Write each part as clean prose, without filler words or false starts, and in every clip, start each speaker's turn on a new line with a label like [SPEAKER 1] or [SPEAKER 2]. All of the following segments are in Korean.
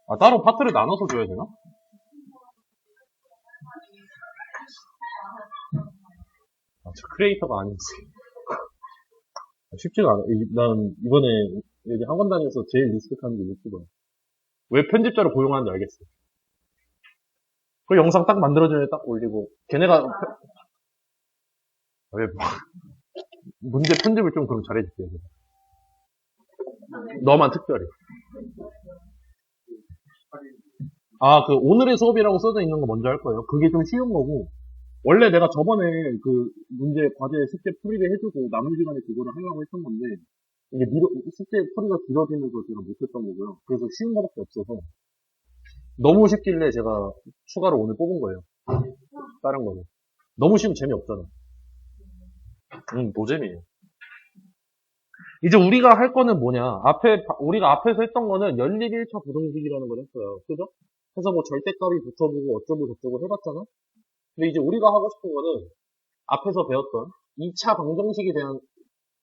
[SPEAKER 1] 아, 따로 파트를 나눠서 줘야 되나? 아, 저 크리에이터가 아니지. 쉽지가 않아. 난 이번에 여기 학원 다녀서 제일 리스펙하는 게 유튜버야. 왜 편집자를 고용하는지 알겠어. 그 영상 딱 만들어주면 딱 올리고, 걔네가, 왜, 문제 편집을 좀 그럼 잘해줄게. 너만 특별히. 아, 그 오늘의 수업이라고 써져 있는 거 먼저 할 거예요. 그게 좀 쉬운 거고, 원래 내가 저번에 그 문제 과제 숙제 풀이를 해주고 남은 시간에 그거를 하려고 했던 건데, 이게 숙제 풀이가 길어지면서 제가 못했던 거고요. 그래서 쉬운 거밖에 없어서 너무 쉽길래 제가 추가로 오늘 뽑은 거예요. 다른 거는. 너무 쉬우면 재미없잖아. 노잼이에요. 이제 우리가 할 거는 뭐냐. 우리가 앞에서 했던 거는 연립 1차 부등식이라는 걸 했어요. 그죠? 그래서 뭐 절대값이 붙어보고 어쩌고 저쩌고 해봤잖아? 근데 이제 우리가 하고 싶은 거는 앞에서 배웠던 2차 방정식에 대한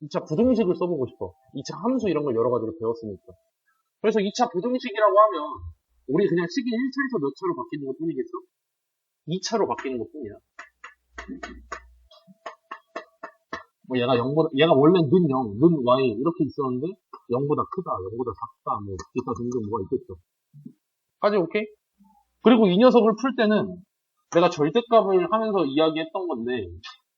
[SPEAKER 1] 2차 부등식을 써보고 싶어. 2차 함수 이런 걸 여러 가지로 배웠으니까. 그래서 2차 부등식이라고 하면 우리 그냥 식이 1차에서 몇 차로 바뀌는 것 뿐이겠어? 2차로 바뀌는 것 뿐이야. 뭐 얘가 원래 는 0, 는 y 이렇게 있었는데 0보다 크다, 0보다 작다, 뭐 기타 등등 뭐가 있겠죠. 까지 오케이? 그리고 이 녀석을 풀 때는 내가 절대값을 하면서 이야기했던 건데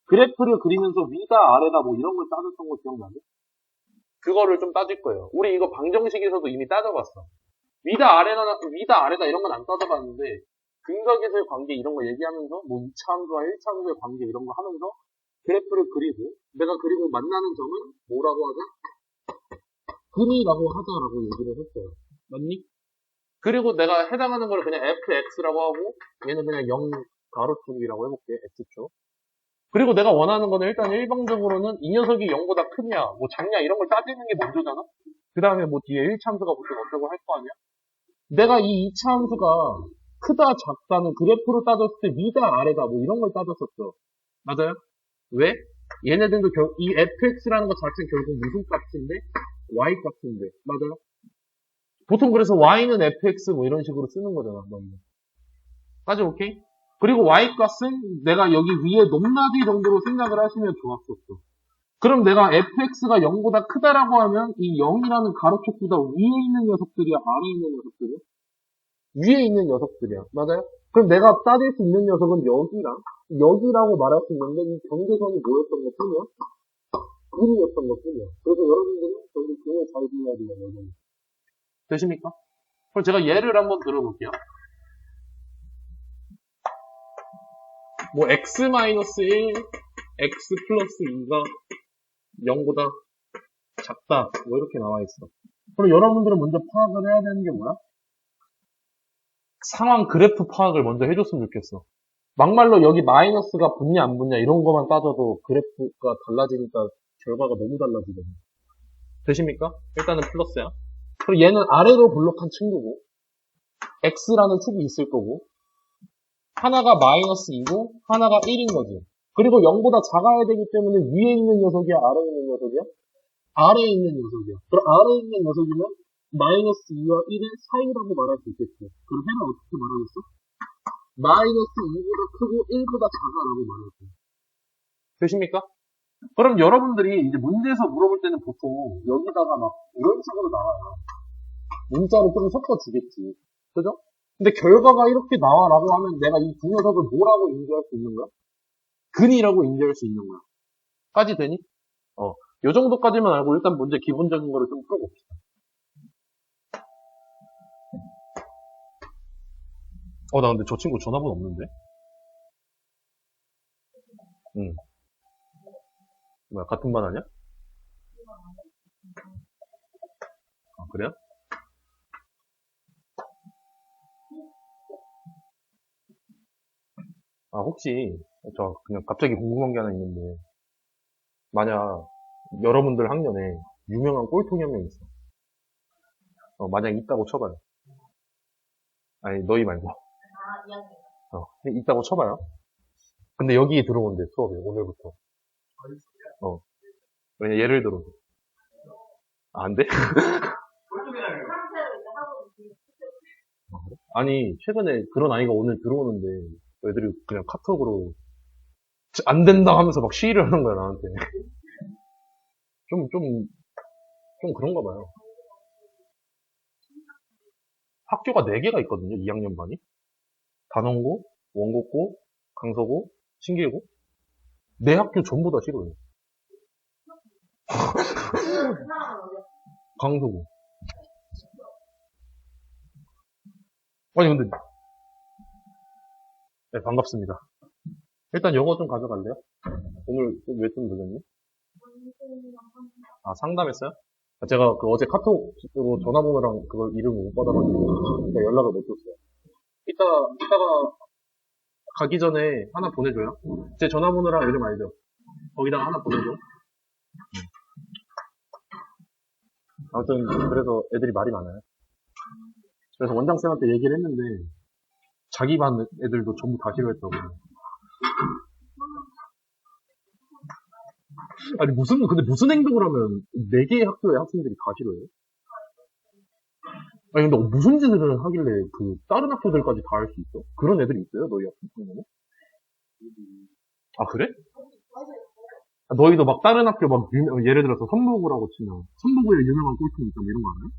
[SPEAKER 1] 그래프를 그리면서 위다 아래다 뭐 이런 걸 따졌던 거 기억나냐? 그거를 좀 따질 거예요. 우리 이거 방정식에서도 이미 따져봤어. 위다 아래다 이런 건 안 따져봤는데 근각에서의 관계 이런 거 얘기하면서 뭐 2차 함수와 1차 함수의 관계 이런 거 하면서 그래프를 그리고 내가 그리고 만나는 점은 뭐라고 하자? 근이라고 하자라고 얘기를 했어요. 맞니? 그리고 내가 해당하는 걸 그냥 fx라고 하고 얘는 그냥 0 가로축이라고 해볼게. x축. 그리고 내가 원하는 거는 일단 일방적으로는 이 녀석이 0보다 크냐 뭐 작냐 이런 걸 따지는 게 먼저잖아. 그 다음에 뭐 뒤에 1차 함수가 붙으면 어쩌고 할 거 아니야. 내가 이 2차 함수가 크다 작다는 그래프로 따졌을 때 위다 아래다 뭐 이런 걸 따졌었죠. 맞아요? 왜? 얘네들도 이 fx라는 것 자체는 결국 무슨 값인데? y 값인데. 맞아요? 보통 그래서 y는 fx 뭐 이런 식으로 쓰는 거잖아. 까지 오케이? 그리고 y 값은 내가 여기 위에 높낮이 정도로 생각을 하시면 좋았었어. 그럼 내가 fx가 0보다 크다라고 하면 이 0이라는 가로축보다 위에 있는 녀석들이야? 아래에 있는 녀석들이야? 위에 있는 녀석들이야. 맞아요? 그럼 내가 따질 수 있는 녀석은 여기라고 말할 수 있는데 이 경계선이 뭐였던 것 뿐이야? 근이었던 것 뿐이야. 그래서 여러분들은 저기 근을 잘 그려야 돼요. 되십니까? 그럼 제가 예를 한번 들어볼게요. 뭐 x-1, x 플러스 2가 0보다 작다 뭐 이렇게 나와 있어. 그럼 여러분들은 먼저 파악을 해야 되는 게 뭐야? 상황 그래프 파악을 먼저 해줬으면 좋겠어. 막말로 여기 마이너스가 붙냐 안 붙냐 이런 것만 따져도 그래프가 달라지니까 결과가 너무 달라지거든. 되십니까? 일단은 플러스야. 그리고 얘는 아래로 블록한 친구고 x라는 축이 있을 거고 하나가 마이너스 2고 하나가 1인 거지. 그리고 0보다 작아야 되기 때문에 위에 있는 녀석이야? 아래에 있는 녀석이야? 아래에 있는 녀석이야. 그럼 아래에 있는 녀석이면 마이너스 2와 1의 사이라고 말할 수 있겠지. 그럼 해는 어떻게 말하겠어? 마이너스 2보다 크고 1보다 작아라고 말할게. 되십니까? 그럼 여러분들이 이제 문제에서 물어볼 때는 보통 여기다가 막 이런 식으로 나와요. 문자를 좀 섞어주겠지. 그죠? 근데 결과가 이렇게 나와라고 하면 내가 이 두 녀석을 뭐라고 인지할 수 있는 거야? 근이라고 인지할 수 있는 거야. 까지 되니? 요 정도까지만 알고 일단 문제 기본적인 거를 좀 풀어봅시다. 나 근데 저 친구 전화번호 없는데? 응. 뭐야, 같은 반 아니야? 아, 그래요? 아, 혹시, 저 그냥 갑자기 궁금한 게 하나 있는데, 만약 여러분들 학년에 유명한 꼴통이 한 명 있어. 만약 있다고 쳐봐요. 아니, 너희 말고. 있다고 쳐봐요. 근데 여기 들어온대, 수업에, 오늘부터. 왜냐, 예를 들어. 안 돼? 아니, 최근에 그런 아이가 오늘 들어오는데, 애들이 그냥 카톡으로, 안 된다 하면서 막 시위를 하는 거야, 나한테. 좀, 좀, 좀 그런가 봐요. 학교가 4개가 있거든요, 2학년 반이. 단원고, 원고고, 강서고, 신길고. 내 학교 전부 다 싫어요. 강서고. 아니, 근데, 네, 반갑습니다. 일단 영어 좀 가져갈래요? 오늘 왜 좀 늦었니? 아, 상담했어요? 아, 제가 그 어제 카톡으로 전화번호랑 그걸 이름을 못 받아가지고 그러니까 연락을 못 줬어요. 이따가 가기 전에 하나 보내줘요. 제 전화번호랑 이름 알죠? 거기다가 하나 보내줘. 아무튼 그래서 애들이 말이 많아요. 그래서 원장쌤한테 얘기를 했는데 자기 반 애들도 전부 다 싫어했다고. 아니 근데 무슨 행동을 하면 4개의 학교의 학생들이 다 싫어해요? 아니 근데 무슨 짓을 하길래 그 다른 학교들까지 다 할 수 있어? 그런 애들이 있어요? 너희 학교에? 아 그래? 아, 너희도 막 다른 학교 막 예를 들어서 선부구라고 치면 선부구에 유명한 꼴통 있다 뭐 이런 거 알아요?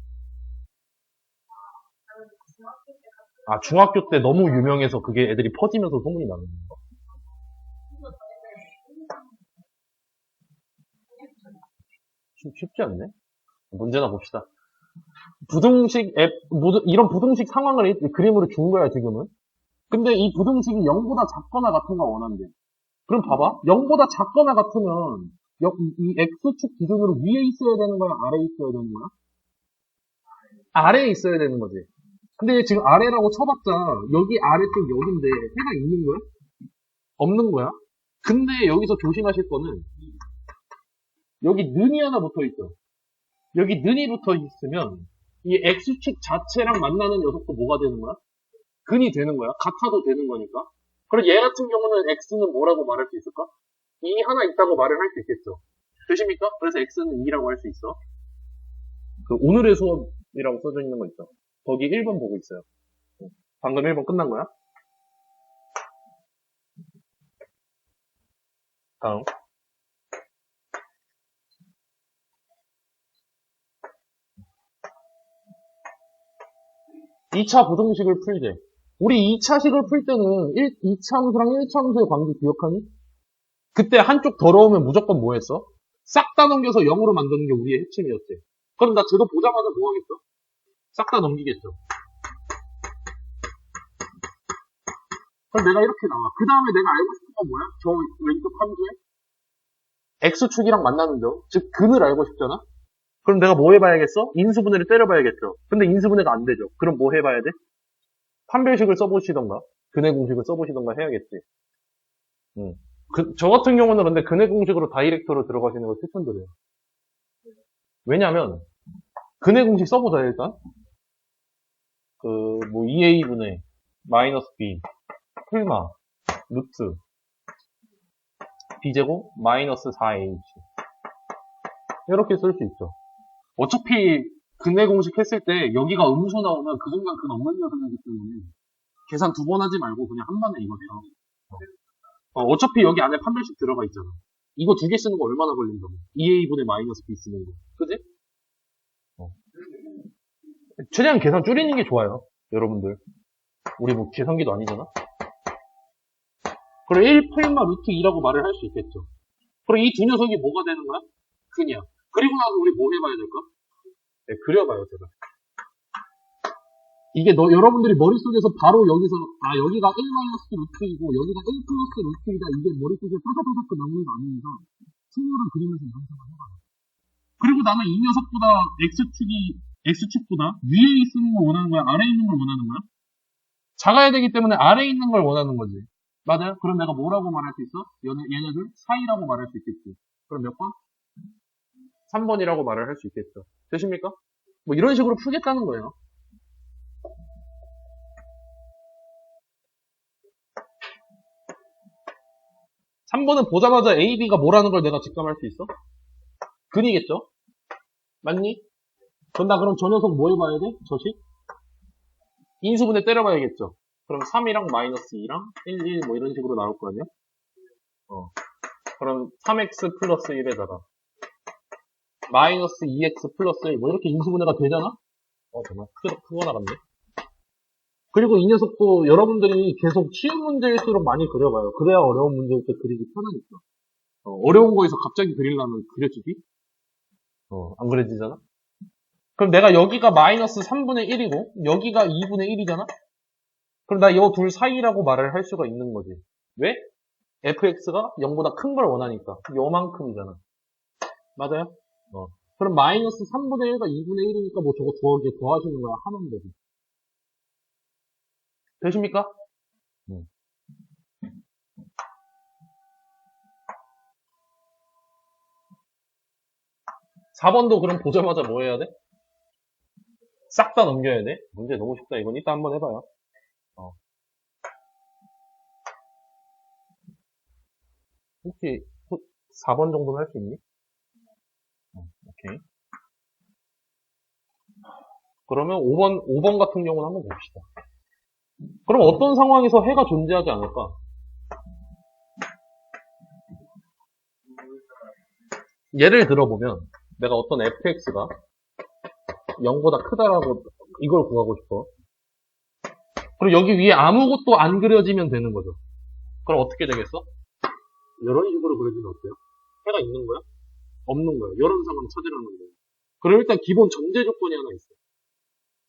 [SPEAKER 1] 아 중학교 때 너무 유명해서 그게 애들이 퍼지면서 소문이 나는 건가? 쉽지 않네? 문제나 봅시다. 부등식 앱, 이런 부등식 상황을 그림으로 준 거야, 지금은. 근데 이 부등식이 0보다 작거나 같은 거 원한대. 그럼 봐봐. 0보다 작거나 같으면, 이 X축 기준으로 위에 있어야 되는 거야? 아래에 있어야 되는 거야? 아래에 있어야 되는 거지. 근데 지금 아래라고 쳐봤자, 여기 아래쪽 여기인데, 해가 있는 거야? 없는 거야? 근데 여기서 조심하실 거는, 여기 는이 하나 붙어 있어. 여기 는이 붙어 있으면, 이 X축 자체랑 만나는 녀석도 뭐가 되는 거야? 근이 되는 거야. 같아도 되는 거니까. 그럼 얘 같은 경우는 X는 뭐라고 말할 수 있을까? 2 하나 있다고 말을 할 수 있겠죠. 되십니까? 그래서 X는 2라고 할 수 있어. 그 오늘의 수업이라고 써져 있는 거 있죠. 거기 1번 보고 있어요. 방금 1번 끝난 거야? 다음. 2차 부등식을 풀재. 우리 2차식을 풀 때는 2차 함수랑 1차 함수의 관계 기억하니? 그때 한쪽 더러우면 무조건 뭐 했어? 싹 다 넘겨서 0으로 만드는 게 우리의 핵심이었지. 그럼 나 저거 보자마자 뭐 하겠어? 싹 다 넘기겠죠. 그럼 내가 이렇게 나와. 그 다음에 내가 알고 싶은 건 뭐야? 저 왼쪽 함수에 X축이랑 만나는 점. 즉, 근을 알고 싶잖아? 그럼 내가 뭐 해봐야겠어? 인수분해를 때려봐야겠죠. 근데 인수분해가 안 되죠. 그럼 뭐 해봐야 돼? 판별식을 써보시던가, 근해 공식을 써보시던가 해야겠지. 저 같은 경우는 근데 근해 공식으로 다이렉트로 들어가시는 걸 추천드려요. 왜냐면, 근해 공식 써보자, 일단. 뭐, 2a분의 마이너스 b, 풀마, 루트, b제곱, 마이너스 4h. 이렇게 쓸 수 있죠. 어차피 근해 공식 했을 때 여기가 음수 나오면 그 순간 근 없는 녀석이기 때문에 계산 2번 하지 말고 그냥 한 번에 이거 돼요. 어차피 여기 안에 판별식 들어가 있잖아. 이거 2개 쓰는 거 얼마나 걸린다고. 2a분의 마이너스 b 쓰는 거. 그지? 최대한 계산 줄이는 게 좋아요. 여러분들. 우리 뭐 계산기도 아니잖아. 그럼 1 풀마 루트 2라고 말을 할 수 있겠죠. 그럼 이 두 녀석이 뭐가 되는 거야? 근이야. 그리고 나서 우리 뭐 해봐야 될까? 네, 그려봐요, 제가. 이게 여러분들이 머릿속에서 바로 여기서, 여기가 1 루트이고, 여기가 1 플러스 루트이다. 이게 머릿속에 따다다닥 나오는 거 아닙니다. 승률을 그리면서 연습을 해봐요. 그리고 나는 이 녀석보다 X축보다 위에 있는 걸 원하는 거야? 아래에 있는 걸 원하는 거야? 작아야 되기 때문에 아래에 있는 걸 원하는 거지. 맞아요? 그럼 내가 뭐라고 말할 수 있어? 얘네들 사이라고 말할 수 있겠지. 그럼 몇 번? 3번이라고 말을 할 수 있겠죠. 되십니까? 뭐 이런 식으로 풀겠다는 거예요. (3번은) 보자마자 A, B가 뭐라는 걸 내가 직감할 수 있어? 근이겠죠? 맞니? 그럼 저 녀석 뭐 해봐야 돼? 저식? 인수분해 때려봐야겠죠. 그럼 3이랑 마이너스 2랑 1, 1 뭐 이런 식으로 나올 거 아니야? 그럼 3x 플러스 1에다가 마이너스 2x 플러스 1 뭐 이렇게 인수분해가 되잖아? 정말 크고 나갔네. 그리고 이 녀석도 여러분들이 계속 쉬운 문제일수록 많이 그려봐요. 그래야 어려운 문제일 때 그리기 편하니까. 어려운 거에서 갑자기 그리려면 그려지기? 안 그려지잖아? 그럼 내가 여기가 마이너스 3분의 1이고 여기가 2분의 1이잖아? 그럼 나 이 둘 사이라고 말을 할 수가 있는 거지. 왜? fx가 0보다 큰 걸 원하니까. 요만큼이잖아. 맞아요? 그럼 마이너스 3분의 1과 2분의 1이니까 뭐 저거 더하시는 거야. 하면 되지. 되십니까? 4번도 그럼 보자마자 뭐 해야 돼? 싹 다 넘겨야 돼? 문제 너무 쉽다. 이건 이따 한번 해봐요. 혹시 4번 정도는 할 수 있니? 오케이. 그러면 5번 같은 경우는 한번 봅시다. 그럼 어떤 상황에서 해가 존재하지 않을까? 예를 들어보면 내가 어떤 fx가 0보다 크다라고 이걸 구하고 싶어. 그리고 여기 위에 아무것도 안 그려지면 되는 거죠. 그럼 어떻게 되겠어? 이런 식으로 그려지면 어때요? 해가 있는 거야? 없는 거야. 이런 상황 찾으라는 거예요. 그럼 일단 기본 전제 조건이 하나 있어.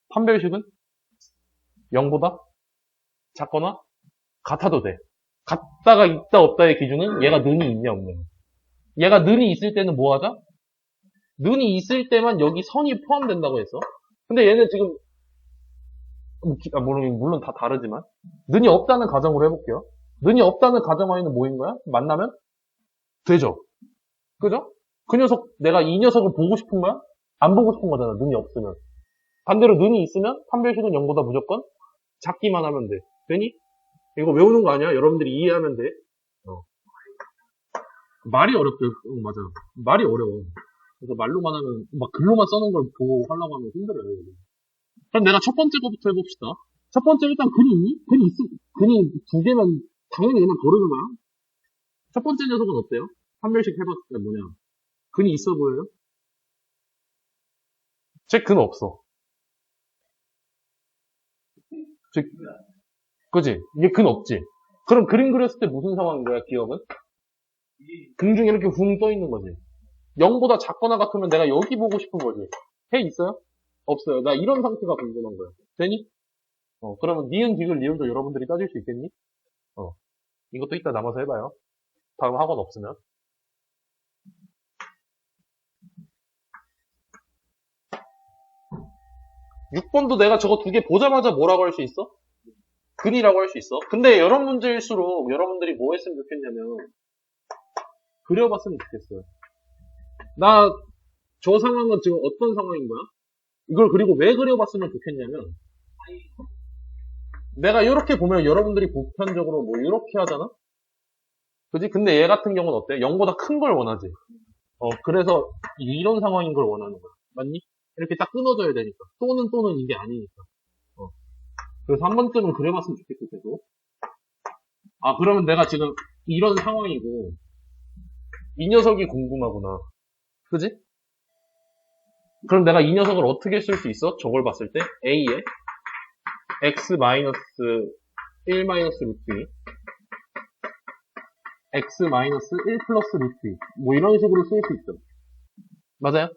[SPEAKER 1] 판별식은 0보다 작거나 같아도 돼. 같다가 있다 없다의 기준은 얘가 는이 있냐 없냐. 얘가 는이 있을 때는 뭐 하자? 는이 있을 때만 여기 선이 포함된다고 했어. 근데 얘는 지금 물론 다 다르지만 는이 없다는 가정으로 해볼게요. 는이 없다는 가정하에는 뭐인 거야? 만나면 되죠. 그죠? 그 녀석 내가 이 녀석을 보고 싶은 거야? 안 보고 싶은 거잖아. 는이 없으면. 반대로 는이 있으면 판별식은 0보다 무조건 작기만 하면 돼. 되니? 이거 외우는 거 아니야? 여러분들이 이해하면 돼. 말이 어렵대. 맞아. 말이 어려워. 그래서 말로만 하면 막 글로만 써놓은 걸 보고 하려고 하면 힘들어요. 그럼 내가 첫 번째 거부터 해봅시다. 첫 번째 일단 근이 있니? 근이 두 개면 당연히 얘는 고르는 거야. 첫 번째 녀석은 어때요? 판별식 해봤을 때 뭐냐? 근이 있어 보여요? 제 근 없어. 그지? 이게 근 없지? 그럼 그림 그렸을 때 무슨 상황인 거야, 기억은? 근 중에 이렇게 붕 떠 있는 거지. 0보다 작거나 같으면 내가 여기 보고 싶은 거지. 해 있어요? 없어요. 나 이런 상태가 궁금한 거야. 되니? 그러면 니은, 디귿, 리을도 여러분들이 따질 수 있겠니? 이것도 이따 남아서 해봐요. 다음 학원 없으면. 6번도 내가 저거 두 개 보자마자 뭐라고 할 수 있어? 근이라고 할 수 있어. 근데 이런 문제일수록 여러분들이 뭐 했으면 좋겠냐면 그려봤으면 좋겠어요. 나 저 상황은 지금 어떤 상황인 거야? 이걸 그리고 왜 그려봤으면 좋겠냐면 내가 이렇게 보면 여러분들이 보편적으로 뭐 이렇게 하잖아? 그지? 근데 얘 같은 경우는 어때? 0보다 큰 걸 원하지. 그래서 이런 상황인 걸 원하는 거야. 맞니? 이렇게 딱 끊어져야 되니까. 또는 이게 아니니까. 그래서 한 번쯤은 그려봤으면 좋겠어, 계속. 그러면 내가 지금 이런 상황이고, 이 녀석이 궁금하구나. 그지? 그럼 내가 이 녀석을 어떻게 쓸 수 있어? 저걸 봤을 때 a에 x 마이너스 1 마이너스 루트 2 x 마이너스 1 플러스 루트 2 뭐 이런 식으로 쓸 수 있어. 맞아요?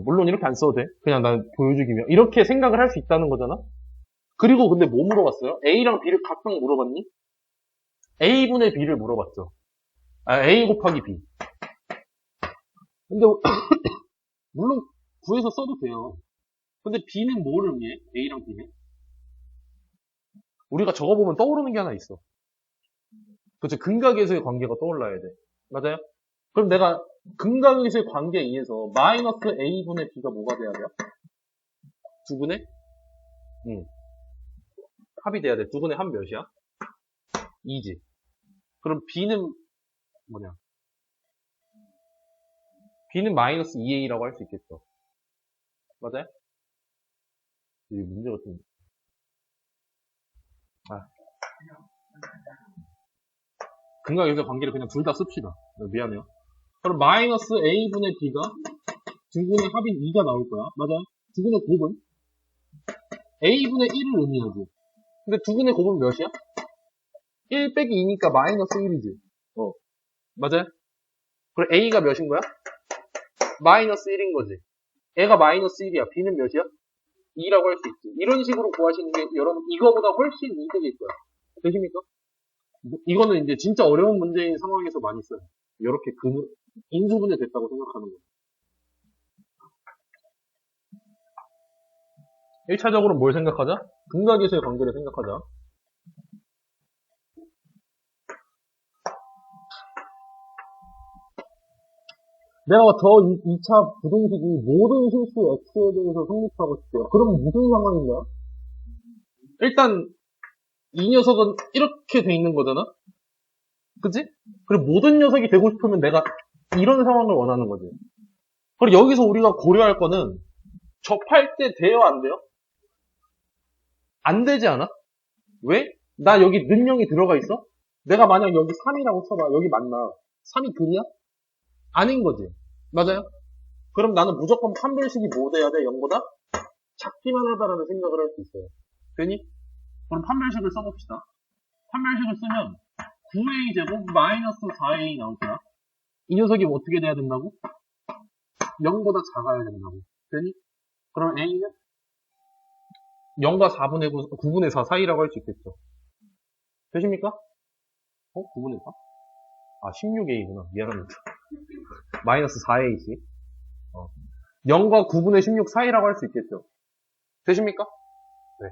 [SPEAKER 1] 물론 이렇게 안 써도 돼. 그냥 난 보여주기 위해 이렇게 생각을 할 수 있다는 거잖아. 그리고 근데 뭐 물어봤어요? a랑 b를 각각 물어봤니? a분의 b를 물어봤죠. a 곱하기 b. 근데 물론 구해서 써도 돼요. 근데 b는 뭐를 의미해? a랑 b는? 우리가 저거 보면 떠오르는 게 하나 있어. 그렇죠. 근각에서의 관계가 떠올라야 돼. 맞아요? 그럼 내가 근각에서의 관계에 의해서 마이너스 a분의 b가 뭐가 돼야 돼요? 두 분의? 합이 돼야 돼. 두 분의 합 몇이야? 2지. 그럼 b는 뭐냐? b는 마이너스 2a라고 할 수 있겠죠. 맞아요? 이 문제 같은 아. 근각에서 관계를 그냥 둘 다 씁시다. 미안해요. 그럼 마이너스 a분의 b가 두 분의 합인 2가 나올 거야. 맞아요? 두 분의 곱은 a분의 1을 의미하지. 근데 두 분의 곱은 몇이야? 1 빼기 2니까 마이너스 1이지. 맞아요? 그럼 a가 몇인 거야? 마이너스 1인 거지. 애가 마이너스 1이야. b는 몇이야? 2라고 할 수 있지. 이런 식으로 구하시는 게 여러분 이거보다 훨씬 이득일 거야. 되십니까? 이거는 이제 진짜 어려운 문제인 상황에서 많이 써요. 이렇게 인수분해 됐다고 생각하는 거예요. 1차적으로 뭘 생각하자? 근각에서의 관계를 생각하자. 내가 저 2차 부등식이 모든 실수 x에 대해서 성립하고 싶대요. 그럼 무슨 상황인가요? 일단 이 녀석은 이렇게 돼 있는 거잖아? 그치? 그리고 모든 녀석이 되고 싶으면 내가 이런 상황을 원하는 거지. 그리고 여기서 우리가 고려할 거는 접할 때 돼요, 안 돼요? 안 되지 않아? 왜? 나 여기 는형이 들어가 있어? 내가 만약 여기 3이라고 쳐봐. 여기 맞나? 3이 근이야? 아닌 거지. 맞아요? 그럼 나는 무조건 판별식이 뭐 돼야 돼? 0보다? 작기만 하다라는 생각을 할 수 있어요. 되니? 그럼 판별식을 써봅시다. 판별식을 쓰면 9a 제곱 마이너스 4a 나올 거야. 이 녀석이 어떻게 돼야 된다고? 0보다 작아야 된다고. 되니? 그럼 a는 0과 4분의 9, 9분의 4 사이라고 할 수 있겠죠. 되십니까? 9분의 4? 아, 16a구나. 미안합니다. 마이너스 4ac. 0과 9분의 16 사이라고 할 수 있겠죠. 되십니까? 네.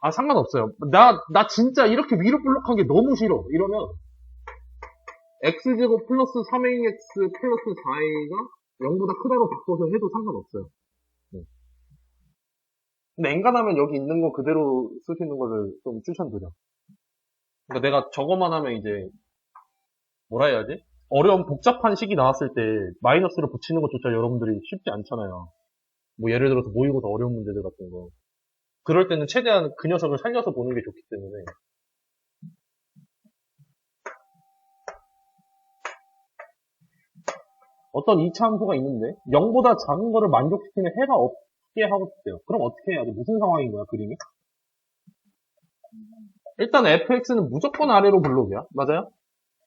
[SPEAKER 1] 아, 상관없어요. 나 진짜 이렇게 위로 볼록한 게 너무 싫어. 이러면, x제곱 플러스 3ax 플러스 4a가 0보다 크다고 바꿔서 해도 상관없어요. 네. 근데 엔간하면 여기 있는 거 그대로 쓰시는 거를 좀 추천드려. 그러니까 내가 저거만 하면 이제, 뭐라 해야지? 어려운 복잡한 식이 나왔을 때 마이너스를 붙이는 것조차 여러분들이 쉽지 않잖아요. 뭐 예를 들어서 모의고사 어려운 문제들 같은 거. 그럴 때는 최대한 그 녀석을 살려서 보는 게 좋기 때문에. 어떤 2차 함수가 있는데 0보다 작은 거를 만족시키는 해가 없게 하고 싶대요. 그럼 어떻게 해야 돼? 무슨 상황인 거야, 그림이? 일단 fx는 무조건 아래로 블록이야. 맞아요?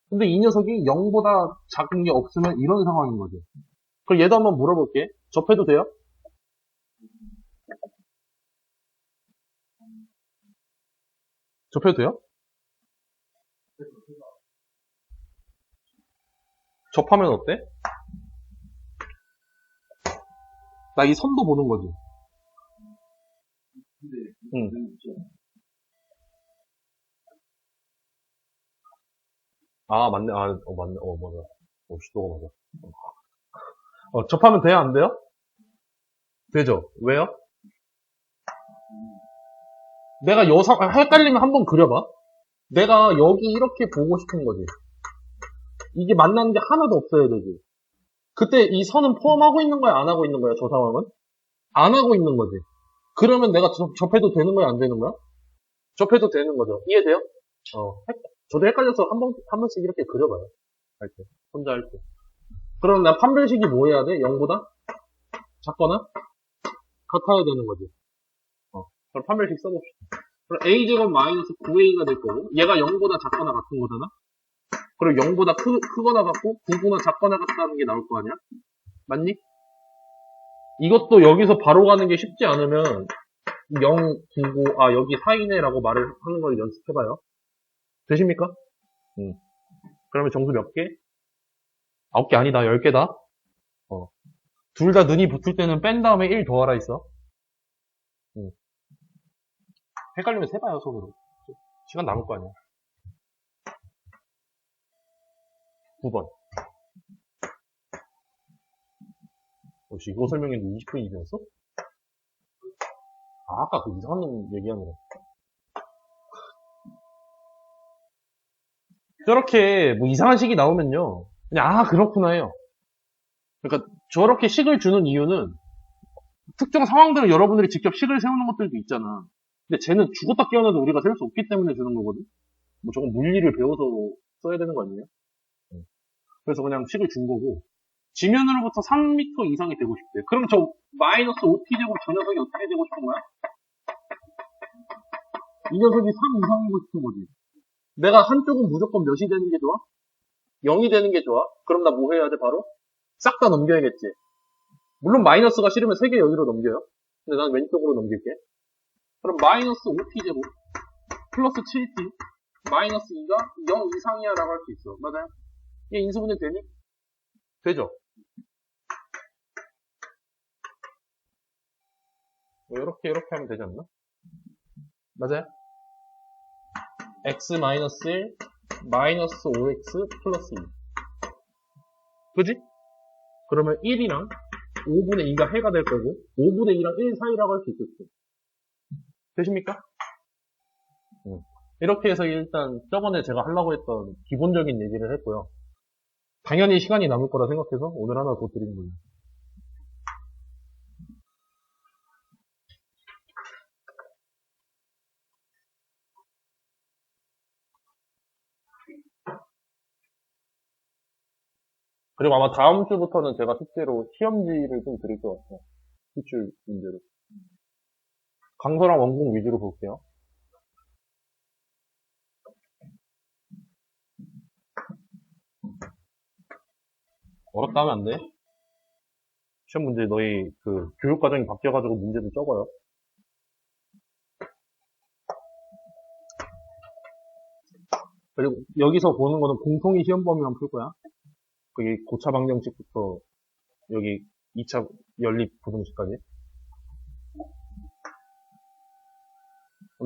[SPEAKER 1] 근데 이 녀석이 0보다 작은 게 없으면 이런 상황인 거지. 그럼 얘도 한번 물어볼게. 접해도 돼요? 접해도 돼요? 접하면 어때? 나 이 선도 보는 거지. 응. 아, 맞네. 맞네. 맞아. 너가 맞아. 접하면 돼요? 안 돼요? 되죠? 왜요? 내가 헷갈리면 한번 그려봐. 내가 여기 이렇게 보고 싶은 거지. 이게 만나는 게 하나도 없어야 되지. 그때 이 선은 포함하고 있는 거야, 안 하고 있는 거야, 저 상황은? 안 하고 있는 거지. 그러면 내가 접해도 되는 거야, 안 되는 거야? 접해도 되는 거죠. 이해돼요? 저도 헷갈려서 한 번씩 이렇게 그려봐요. 할 때. 혼자 할 때. 그럼 나 판별식이 뭐 해야 돼? 0보다? 작거나? 같아야 되는 거지. 그럼 판별식 써봅시다. 그럼 a제곱 마이너스 9a가 될 거고, 얘가 0보다 작거나 같은 거잖아? 그리고 0보다 크거나 같고, 9보다 작거나 같다는 게 나올 거 아니야? 맞니? 이것도 여기서 바로 가는 게 쉽지 않으면, 0, 9, 9, 여기 4이네라고 말을 하는 걸 연습해봐요. 되십니까? 그러면 점수 몇 개? 9개 아니다, 10개다. 둘 다 눈이 붙을 때는 뺀 다음에 1 더하라 있어. 헷갈리면 세봐요, 속으로. 시간 남을 거 아니야. 9번. 혹시 이거 설명했는데 20분이 지났어? 아까 그 이상한 놈 얘기하는 거. 저렇게 뭐 이상한 식이 나오면요. 그냥 그렇구나 해요. 그러니까 저렇게 식을 주는 이유는 특정 상황들은 여러분들이 직접 식을 세우는 것들도 있잖아. 근데 쟤는 죽었다 깨어나도 우리가 셀 수 없기 때문에 주는 거거든. 뭐 저건 물리를 배워서 써야 되는 거 아니에요? 그래서 그냥 식을 준 거고. 지면으로부터 3m 이상이 되고 싶대. 그럼 저 마이너스 5t제곱 저 녀석이 어떻게 되고 싶은 거야? 이 녀석이 3 이상이고 싶은 거지. 내가 한쪽은 무조건 몇이 되는 게 좋아? 0이 되는 게 좋아? 그럼 나 뭐 해야 돼 바로? 싹 다 넘겨야겠지. 물론 마이너스가 싫으면 3개 여기로 넘겨요. 근데 난 왼쪽으로 넘길게. 그럼 마이너스 5t제곱 플러스 7t 마이너스 2가 0 이상이야 라고 할 수 있어. 맞아요? 얘 인수분해 되니? 되죠? 뭐 이렇게 하면 되지 않나? 맞아요? x 마이너스 1 마이너스 5x 플러스 2 그지? 그러면 1이랑 5분의 2가 해가 될 거고 5분의 2랑 1 사이라고 할 수 있겠지. 되십니까? 이렇게 해서 일단 저번에 제가 하려고 했던 기본적인 얘기를 했고요. 당연히 시간이 남을 거라 생각해서 오늘 하나 더 드리는 거예요. 그리고 아마 다음 주부터는 제가 실제로 시험지를 좀 드릴 것 같아요. 기출 문제로. 강서랑 원공 위주로 볼게요. 어렵다 하면 안 돼. 시험 문제 너희 그 교육과정이 바뀌어가지고 문제도 적어요. 그리고 여기서 보는 거는 공통이 시험 범위만 풀 거야. 그게 고차 방정식부터 여기 2차 연립 부등식까지.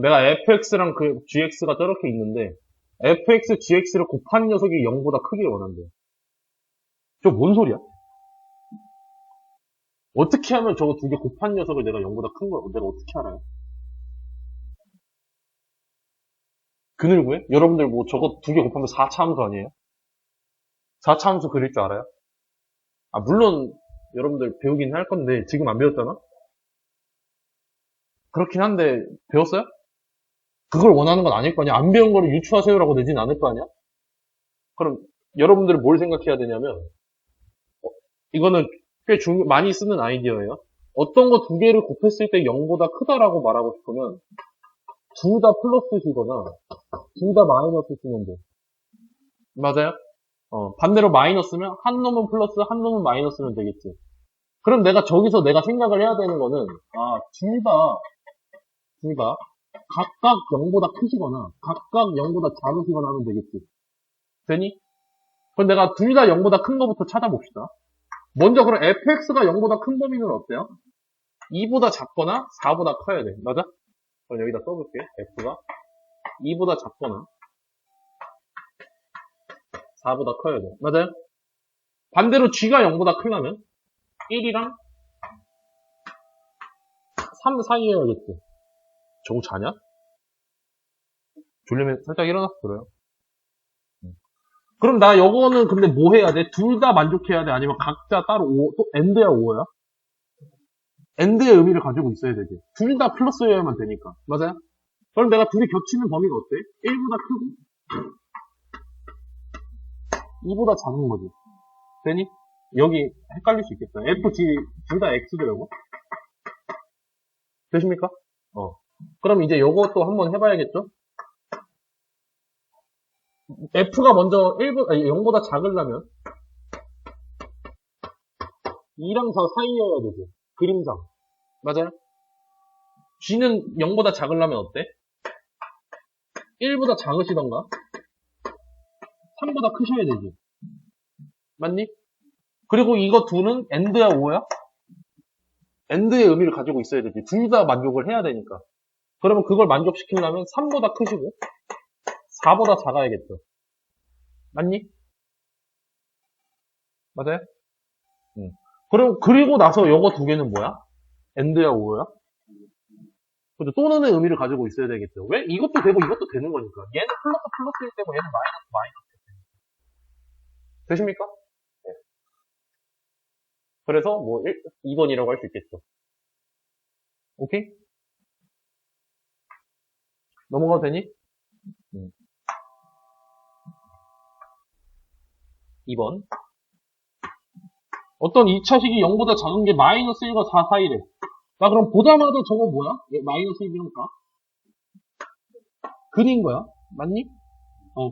[SPEAKER 1] 내가 fx랑 그 gx가 저렇게 있는데 fx, gx를 곱한 녀석이 0보다 크게 원한대. 저 뭔 소리야? 어떻게 하면 저거 두 개 곱한 녀석을 내가 0보다 큰 거 내가 어떻게 알아요? 그늘구해? 여러분들 뭐 저거 두 개 곱하면 4차 함수 아니에요? 4차 함수 그릴 줄 알아요? 아 물론 여러분들 배우긴 할 건데 지금 안 배웠잖아? 그렇긴 한데 배웠어요? 그걸 원하는 건 아닐 거 아니야? 안 배운 거를 유추하세요라고 내진 않을 거 아니야? 그럼 여러분들은 뭘 생각해야 되냐면 이거는 꽤 많이 쓰는 아이디어예요. 어떤 거 두 개를 곱했을 때 0보다 크다라고 말하고 싶으면 둘 다 플러스시거나 둘 다 마이너스 쓰면 돼. 맞아요? 반대로 마이너스면 한 놈은 플러스 한 놈은 마이너스면 되겠지. 그럼 내가 저기서 내가 생각을 해야 되는 거는 둘 다 각각 0보다 크시거나 각각 0보다 작으시거나 하면 되겠지. 되니? 그럼 내가 둘 다 0보다 큰 거부터 찾아봅시다. 먼저 그럼 fx가 0보다 큰 범위는 어때요? 2보다 작거나 4보다 커야 돼. 맞아? 그럼 여기다 써볼게. f가 2보다 작거나 4보다 커야 돼. 맞아요? 반대로 g가 0보다 크려면 1이랑 3 사이여야겠지. 저거 자냐? 졸리면 살짝 일어나서 들어요. 그럼 나 요거는 근데 뭐 해야 돼? 둘 다 만족해야 돼? 아니면 각자 따로 또 엔드야 5야? 엔드의 의미를 가지고 있어야 되지. 둘 다 플러스여야만 되니까. 맞아요? 그럼 내가 둘이 겹치는 범위가 어때? 1보다 크고 2보다 작은 거지. 되니? 여기 헷갈릴 수 있겠다. F, G 둘 다 X더라고. 되십니까? 그럼 이제 요것도 한번 해봐야겠죠? F가 먼저 0보다 작으려면 2랑 4 사이여야 되지. 그림상. 맞아요? G는 0보다 작으려면 어때? 1보다 작으시던가 3보다 크셔야 되지. 맞니? 그리고 이거 둘은 AND야 5야? AND의 의미를 가지고 있어야 되지. 둘 다 만족을 해야 되니까. 그러면 그걸 만족시키려면 3보다 크시고 4보다 작아야겠죠. 맞니? 맞아요? 그리고 나서 요거 두 개는 뭐야? AND야 5야? 그죠? 또는의 의미를 가지고 있어야 되겠죠. 왜? 이것도 되고 이것도 되는 거니까. 얘는 플러스일 때고 얘는 마이너스일 때고. 되십니까? 네. 그래서 뭐 2번이라고 할 수 있겠죠. 오케이? 넘어가도 되니? 2번. 어떤 2차식이 0보다 작은 게 마이너스 1과 4 사이래. 나 그럼 보자마자 저거 뭐야? 마이너스 1이니까. 근인 거야. 맞니?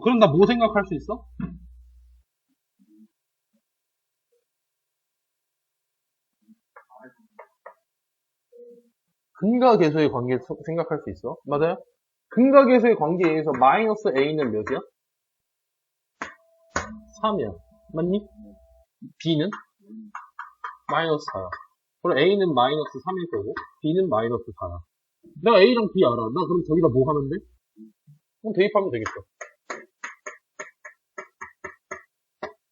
[SPEAKER 1] 그럼 나 뭐 생각할 수 있어? 근과 계수의 관계 생각할 수 있어. 맞아요? 근과 계수의 관계에 의해서 마이너스 a는 몇이야? 3이야. 맞니? b는? 마이너스 4야. 그럼 a는 마이너스 3일 거고 b는 마이너스 4야. 내가 a랑 b 알아. 나 그럼 저기다 뭐 하면 돼? 그럼 대입하면 되겠어.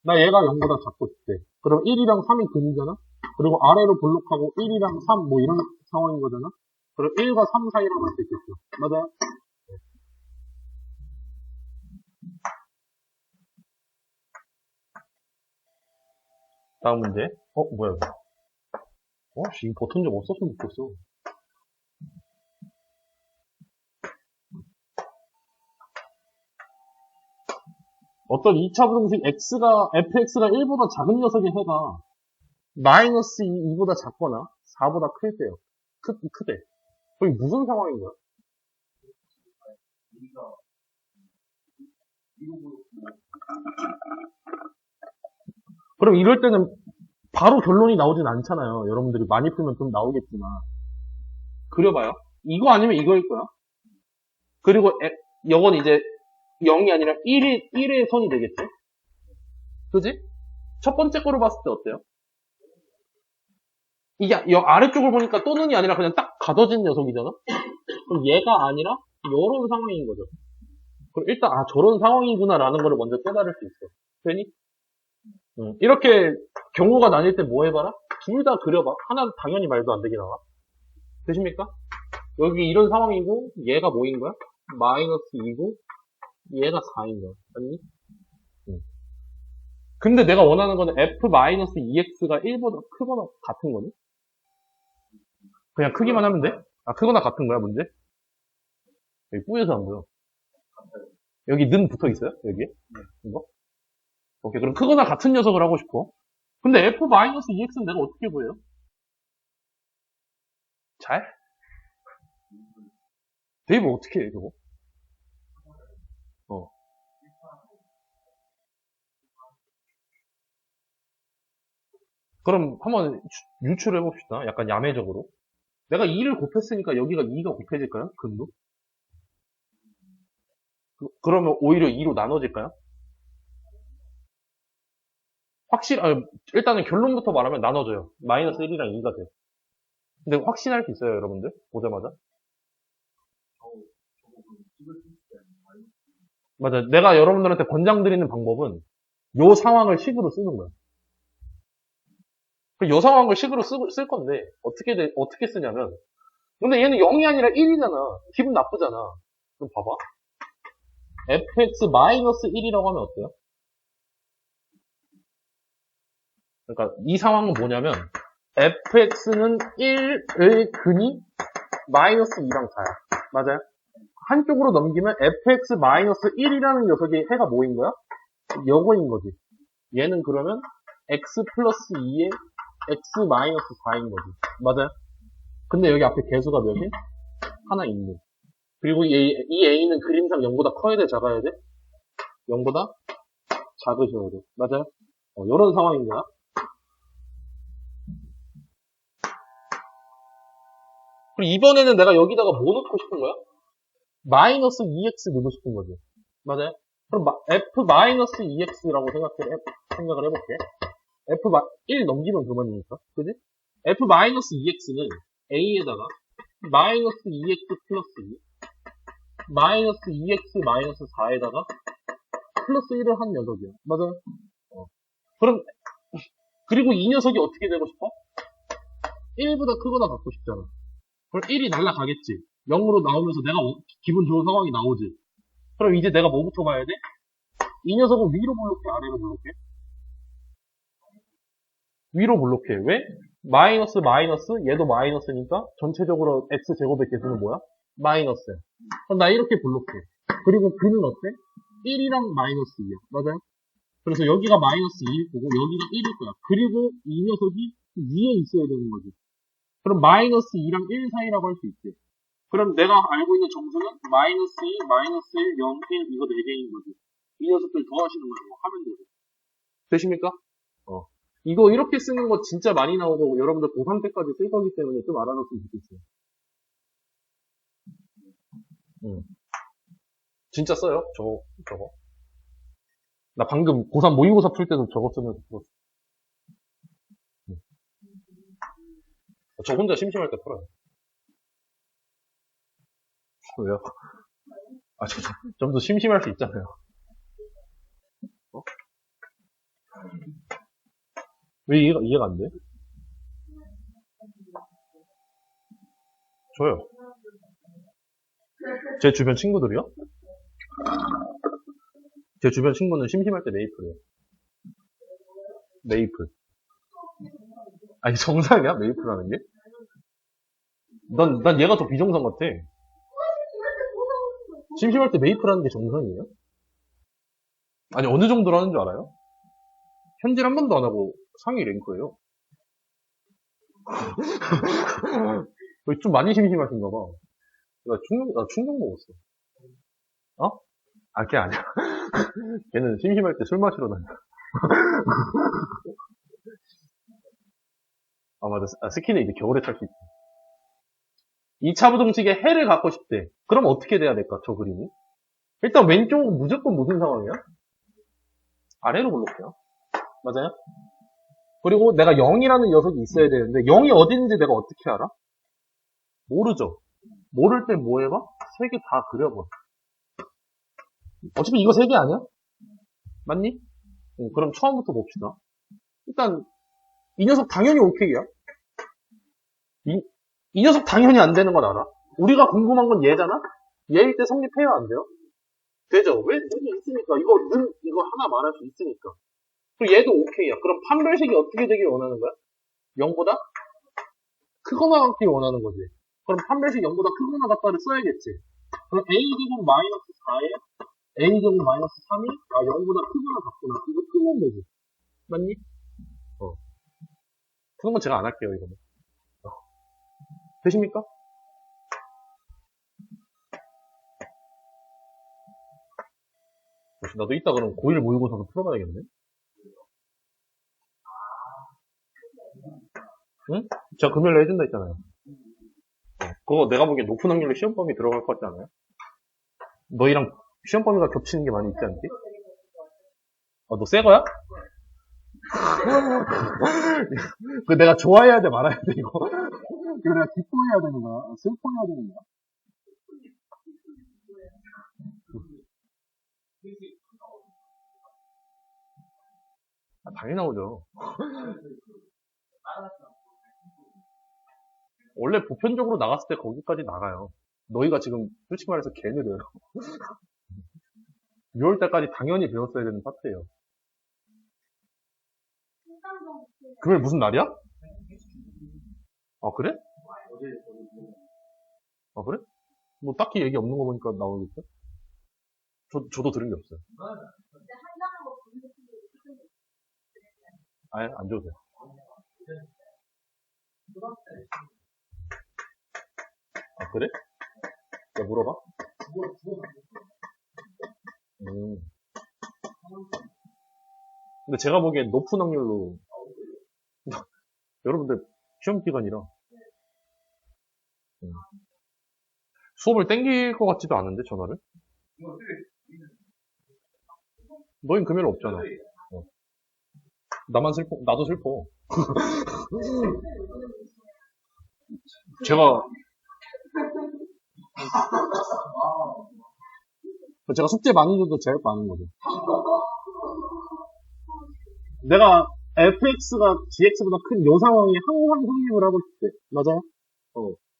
[SPEAKER 1] 나 얘가 0보다 작고 싶대. 그럼 1이랑 3이 근이잖아? 그리고 아래로 블록하고 1이랑 3 뭐 이런 상황인 거잖아? 그럼 1과 3 사이라고 할 수 있겠죠. 맞아요? 다음 문제. 뭐야 이거. 이 버튼 좀 없었으면 좋겠어. 어떤 2차 부등식 fx가 1보다 작은 녀석의 해가 마이너스 2보다 작거나 4보다 클 때요. 크대. 그게 무슨 상황인 거야? 그럼 이럴 때는 바로 결론이 나오진 않잖아요. 여러분들이 많이 풀면 좀 나오겠지만. 그려봐요. 이거 아니면 이거일 거야. 그리고 이건 이제 0이 아니라 1의 선이 되겠지? 그지? 첫 번째 거로 봤을 때 어때요? 이게 아래쪽을 보니까 또는이 아니라 그냥 딱 가둬진 녀석이잖아? 그럼 얘가 아니라 이런 상황인 거죠. 그럼 일단 저런 상황이구나라는 걸 먼저 깨달을 수 있어. 되니? 이렇게 경우가 나뉠 때 뭐 해봐라? 둘 다 그려봐. 하나는 당연히 말도 안 되게 나와. 되십니까? 여기 이런 상황이고 얘가 뭐인 거야? 마이너스 2고 얘가 4인 거야. 맞니? 근데 내가 원하는 거는 f-2x가 1보다 크거나 같은 거니? 그냥 크기만 하면 돼? 크거나 같은 거야, 문제? 여기 뿌여서 안 보여. 여기 는 붙어 있어요? 여기에? 이거? 오케이, 그럼 크거나 같은 녀석을 하고 싶어. 근데 f-2x는 내가 어떻게 구해요? 잘? 대입을 어떻게 해, 그거? 그럼 한번 유출해 봅시다. 약간 야매적으로. 내가 2를 곱했으니까 여기가 2가 곱해질까요? 근도? 그러면 오히려 2로 나눠질까요? 일단은 결론부터 말하면 나눠져요. 마이너스 1이랑 2가 돼. 근데 확신할 수 있어요, 여러분들? 보자마자. 맞아. 내가 여러분들한테 권장드리는 방법은 요 상황을 식으로 쓰는 거야. 요 상황을 식으로 쓸 건데 어떻게 쓰냐면 근데 얘는 0이 아니라 1이잖아. 기분 나쁘잖아. 그럼 봐봐. fx-1이라고 하면 어때요? 그러니까 이 상황은 뭐냐면 fx는 1의 근이 마이너스 2랑 4야. 맞아요? 한쪽으로 넘기면 fx-1이라는 녀석의 해가 뭐인 거야? 요거인 거지. 얘는 그러면 x 플러스 2의 x 마이너스 4인 거지. 맞아요? 근데 여기 앞에 개수가 몇이? 하나 있네. 그리고 이 a는 그림상 0보다 커야 돼? 작아야 돼? 0보다 작으셔야 돼. 맞아요? 요런 상황인 거야. 그리고 이번에는 내가 여기다가 뭐 넣고 싶은 거야? 마이너스 2x 넣고 싶은 거지. 맞아요? 그럼 f-2x라고 생각을 해볼게. 1 넘기면 그만이니까. 그지? f-2x는 a에다가 마이너스 2x 플러스 2 마이너스 2x 마이너스 4에다가 플러스 1을 한 녀석이야. 맞아요? 그리고 이 녀석이 어떻게 되고 싶어? 1보다 크거나 갖고 싶잖아. 그럼 1이 날라가겠지. 0으로 나오면서 내가 기분 좋은 상황이 나오지. 그럼 이제 내가 뭐부터 봐야 돼? 이 녀석은 위로 블록해, 아래로 블록해? 위로 블록해. 왜? 마이너스 마이너스 얘도 마이너스니까 전체적으로 x제곱의 개수는 뭐야? 마이너스야. 그럼 나 이렇게 불러볼게. 그리고 그는 어때? 1이랑 마이너스 2야. 맞아요? 그래서 여기가 마이너스 2일 거고 여기가 1일 거야. 그리고 이 녀석이 위에 있어야 되는 거지. 그럼 마이너스 2랑 1 사이라고 할 수 있지. 그럼 내가 알고 있는 정수는 마이너스 2, 마이너스 1, 0, 1 이거 4개인 거지. 이 녀석들 더하시는 거라고 하면 되고. 되십니까? 이거 이렇게 쓰는 거 진짜 많이 나오고 여러분들 고3 때까지 쓸 거기 때문에 좀 알아뒀으면 좋겠어요. 진짜 써요. 저거. 나 방금 고3 모의고사 풀 때도 저거 쓰면서 풀었어. 저 혼자 심심할 때 풀어요. 왜요? 좀 더 심심할 수 있잖아요. 왜 이해가 안 돼? 저요. 제 주변 친구들이요? 제 주변 친구는 심심할 때 메이플이에요. 메이플. 아니, 정상이야? 메이플하는 게? 난 얘가 더 비정상 같아. 심심할 때 메이플하는 게 정상이에요? 아니, 어느 정도로 하는 줄 알아요? 현질 한 번도 안 하고 상위 랭크예요. 좀 많이 심심하신가 봐. 나 충격 먹었어. 어? 아, 걔 아니야. 걔는 심심할 때 술 마시러 다녀. 아, 맞아. 스키는 이제 겨울에 탈 수 있어. 2차 부동식에 해를 갖고 싶대. 그럼 어떻게 돼야 될까, 저 그림이? 일단 왼쪽은 무조건 무슨 상황이야? 아래로 볼게요. 맞아요? 그리고 내가 0이라는 녀석이 있어야 되는데 0이 어딘지 내가 어떻게 알아? 모르죠. 모를 땐 뭐 해봐? 3개 다 그려봐. 어차피 이거 3개 아니야? 맞니? 그럼 처음부터 봅시다. 일단 이 녀석 당연히 오케이야. 이 녀석 당연히 안 되는 건 알아. 우리가 궁금한 건 얘잖아? 얘일 때 성립해요, 안 돼요? 되죠. 왜? 여기 있으니까. 이거 하나 말할 수 있으니까. 그리고 얘도 오케이야. 그럼 판별식이 어떻게 되길 원하는 거야? 0보다 크거나 같길 원하는 거지. 그럼 판별식 0보다 크거나 같다를 써야겠지. 그럼 a제곱 마이너스 4에 a제곱 마이너스 3이 0보다 크거나 같구나. 이거 크면 되지. 맞니? 그런 건 제가 안 할게요, 이거는. 되십니까? 나도 이따 그럼 고1 모의고사도 풀어봐야겠네. 응? 제가 금요일에 해준다 했잖아요. 그거 내가 보기엔 높은 확률로 시험 범위 들어갈 것 같지 않아요? 너희랑 시험 범위가 겹치는 게 많이 있지 않지? 너 새 거야? 그 내가 좋아해야 돼, 말아야 돼, 이거? 이거 내가 기뻐해야 되는 거야? 슬퍼해야 되는 거야? 당연히 나오죠. 원래 보편적으로 나갔을 때 거기까지 나가요. 너희가 지금 솔직히 말해서 개 느려요. 6월 달까지 당연히 배웠어야 되는 파트예요. 금요일 무슨 날이야? 아, 그래? 아, 그래? 뭐 딱히 얘기 없는 거 보니까 나오겠죠? 저도 들은 게 없어요. 아예 안 줘도 돼요. 아, 그래? 야, 물어봐. 근데 제가 보기엔 높은 확률로 여러분들 시험 기간이라 수업을 땡길 것 같지도 않은데 전화를? 너흰 금요일 없잖아. 나만 슬퍼, 나도 슬퍼. 제가 숙제 많이 줘도 제일 많은 거죠. 내가 fx가 gx보다 큰 요 상황에 항상 성립을 하고 싶대. 맞아요?